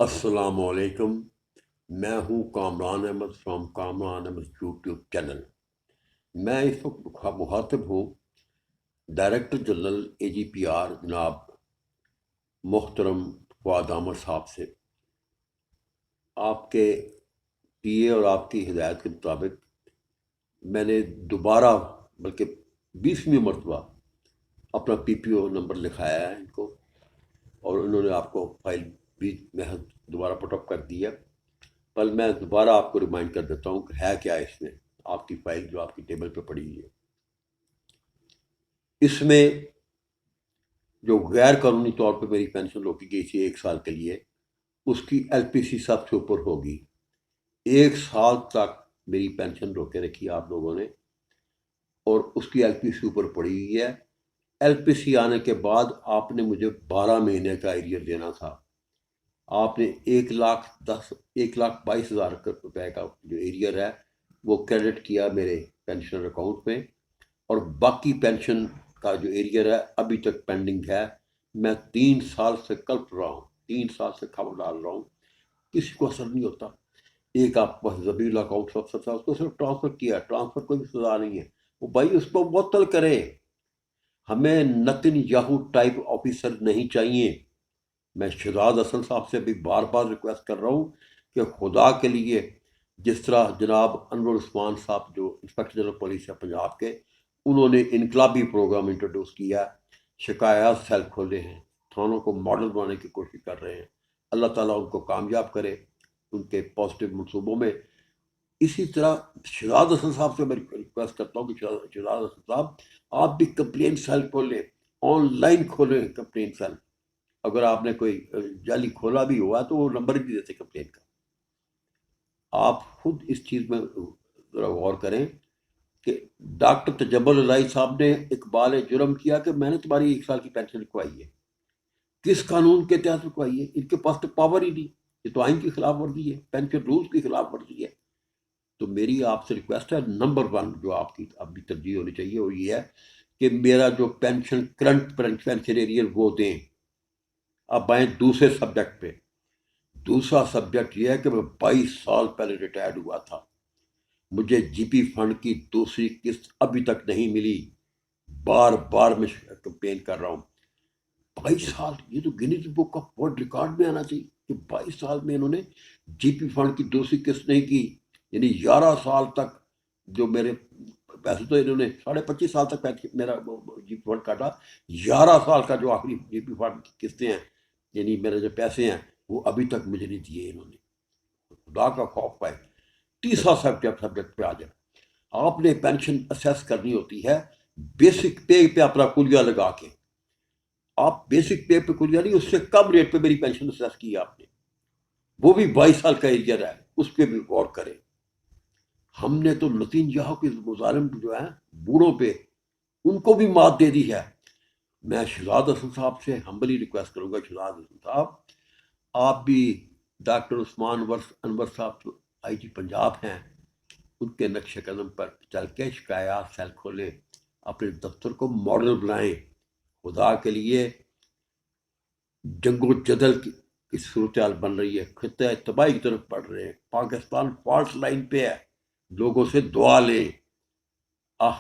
السلام علیکم. میں ہوں Kamran Ahmed from Kamran Ahmed YouTube channel. میں اس وقت مخاطب ہوں ڈائریکٹر جنرل AGPR جناب محترم فواد احمد صاحب سے. آپ کے پی اے اور آپ کی ہدایت کے مطابق میں نے دوبارہ بلکہ 20ویں مرتبہ اپنا PPO نمبر لکھایا ہے ان کو، اور انہوں نے آپ کو فائل بھی محض دوبارہ پٹ اپ کر دی ہے. پر میں دوبارہ آپ کو ریمائنڈ کر دیتا ہوں کہ ہے کیا اس میں. آپ کی فائل جو آپ کی ٹیبل پہ پڑی ہوئی ہے، اس میں جو غیر قانونی طور پہ میری پینشن روکی گئی تھی 1 سال کے لیے، اس کی LPC سب سے اوپر ہوگی. 1 سال تک میری پینشن روکے رکھی آپ لوگوں نے، اور اس کی LPC اوپر پڑی ہوئی ہے. LPC آنے کے بعد آپ نے مجھے 12 مہینے کا ایریئر دینا تھا. آپ نے 1,22,000 روپے کا جو ایریئر ہے وہ کریڈٹ کیا میرے پینشنر اکاؤنٹ میں، اور باقی پینشن کا جو ایریئر ہے ابھی تک پینڈنگ ہے. میں 3 سال سے کلپ رہا ہوں، 3 سال سے خبر ڈال رہا ہوں، کسی کو اثر نہیں ہوتا. ایک آپ کو زبیل اکاؤنٹ افسر تھا، اس کو صرف ٹرانسفر کیا. ٹرانسفر کوئی بھی سزا نہیں ہے. وہ بھائی اس کو معطل کرے. ہمیں نتن یاہو ٹائپ آفیسر نہیں چاہیے. میں شہزاد حسن صاحب سے بھی بار بار ریکویسٹ کر رہا ہوں کہ خدا کے لیے، جس طرح جناب انور عثمان صاحب جو انسپیکٹر جنرل پولیس ہے پنجاب کے، انہوں نے انقلابی پروگرام انٹروڈیوس کیا، شکایات سیل کھولے ہیں، تھانوں کو ماڈل بنانے کی کوشش کر رہے ہیں. اللہ تعالیٰ ان کو کامیاب کرے ان کے پازیٹیو منصوبوں میں. اسی طرح شہزاد حسن صاحب سے میں ریکویسٹ کرتا ہوں کہ شہزاد حسن صاحب آپ بھی کمپلین سیل کھولیں، آن لائن کھولیں کمپلین سیل. اگر آپ نے کوئی جعلی کھولا بھی ہوا تو وہ نمبر بھی دیتے کمپلین کا. آپ خود اس چیز میں ذرا غور کریں کہ ڈاکٹر تجبل الہی صاحب نے اقبال جرم کیا کہ میں نے تمہاری 1 سال کی پینشن رکوائی ہے. کس قانون کے تحت رکوائی ہے؟ ان کے پاس تو پاور ہی نہیں. یہ تو آئین کی خلاف ورزی ہے، پینشن رولز کی خلاف ورزی ہے. تو میری آپ سے ریکویسٹ ہے، نمبر 1 جو آپ کی ابھی ترجیح ہونی چاہیے وہ یہ ہے کہ میرا جو پینشن کرنٹ پینشن ایریئر وہ دیں. اب آئیں دوسرے سبجیکٹ پہ. دوسرا سبجیکٹ یہ ہے کہ میں 22 سال پہلے ریٹائرڈ ہوا تھا. مجھے GP فنڈ کی دوسری قسط ابھی تک نہیں ملی. بار بار میں کمپلین کر رہا ہوں. 22 سال، یہ تو Guinness book of world record میں آنا چاہیے کہ 22 سال میں انہوں نے GP فنڈ کی دوسری قسط نہیں کی. یعنی 11 سال تک جو میرے ویسے تو انہوں نے 25.5 سال تک میرا GP فنڈ کاٹا. 11 سال کا جو آخری GP فنڈ کی قسطیں ہیں، یعنی میرے جو پیسے ہیں، وہ ابھی تک مجھے نہیں دیے انہوں نے. خدا کا خوف پائے. تیسرا سبجیکٹ پہ آ جائے. آپ نے پینشن اسیس کرنی ہوتی ہے بیسک پے پہ اپنا کلیہ لگا کے. آپ بیسک پے پہ کلیہ نہیں، اس سے کم ریٹ پہ میری پینشن اسیس کی آپ نے. وہ بھی 22 سال کا ایریئر ہے، اس پہ بھی غور کریں. ہم نے تو نتین یاہو کے مظالم جو ہیں بوڑھوں پہ، ان کو بھی مات دے دی ہے. میں شہزاد حسن صاحب سے ہمبلی ریکویسٹ کروں گا، شہزاد حسن صاحب آپ بھی ڈاکٹر عثمان انور صاحب جو IG پنجاب ہیں، ان کے نقش قدم پر چل کے شکایات سیل کھولیں، اپنے دفتر کو ماڈل بنائیں. خدا کے لیے جنگ و جدل کی صورتحال بن رہی ہے، خطہ تباہی کی طرف بڑھ رہے ہیں. پاکستان فالٹ لائن پہ ہے. لوگوں سے دعا لیں،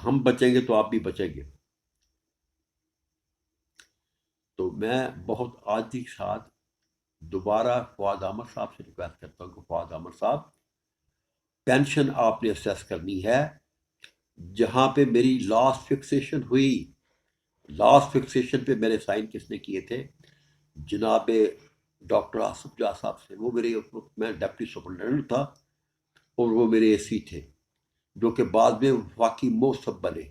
ہم بچیں گے تو آپ بھی بچیں گے. تو میں بہت عاجزی کے ساتھ دوبارہ فواد احمد صاحب سے ریکویسٹ کرتا ہوں کہ فواد احمد صاحب، پینشن آپ نے اسیس کرنی ہے جہاں پہ میری لاسٹ فکسیشن ہوئی. لاسٹ فکسیشن پہ میرے سائن کس نے کیے تھے؟ جناب ڈاکٹر آصف جا صاحب سے. وہ میرے میں ڈپٹی سپرنٹینڈنٹ تھا اور وہ میرے AC تھے، جو کہ بعد میں واقعی موصب بنے،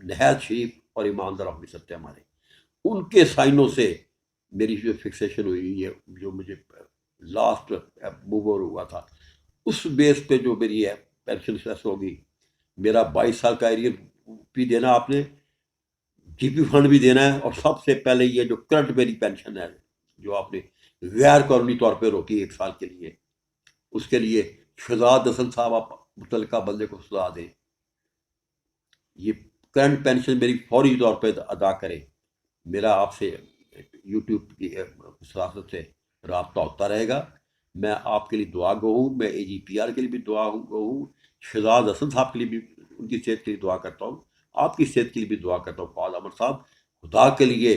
نہایت شریف اور ایماندار آفیسر تھے ہمارے. ان کے سائنوں سے میری جو فکسیشن ہوئی ہے، جو مجھے لاسٹ موور ہوا تھا، اس بیس پہ جو میری ہے پینشن سیس ہوگی. میرا 22 سال کا ایریئر بھی دینا آپ نے، GP فنڈ بھی دینا ہے، اور سب سے پہلے یہ جو کرنٹ میری پینشن ہے جو آپ نے غیر قانونی طور پہ روکی 1 سال کے لیے، اس کے لیے شہزاد حسن صاحب آپ متعلقہ بندے کو سزا دیں. یہ کرنٹ پینشن میری فوری طور پہ ادا کریں. میرا آپ سے YouTube کی صلاحیت سے رابطہ ہوتا رہے گا. میں آپ کے لیے دعا گو ہوں, میں اے جی پی آر کے لیے بھی دعا گو ہوں, شہزاد حسن صاحب کے لیے بھی ان کی صحت کے لیے دعا کرتا ہوں, آپ کی صحت کے لیے بھی دعا کرتا ہوں. فواد احمد صاحب, خدا کے لیے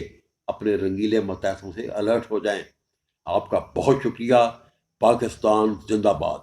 اپنے رنگیلے متاثروں سے الرٹ ہو جائیں. آپ کا بہت شکریہ. پاکستان زندہ باد.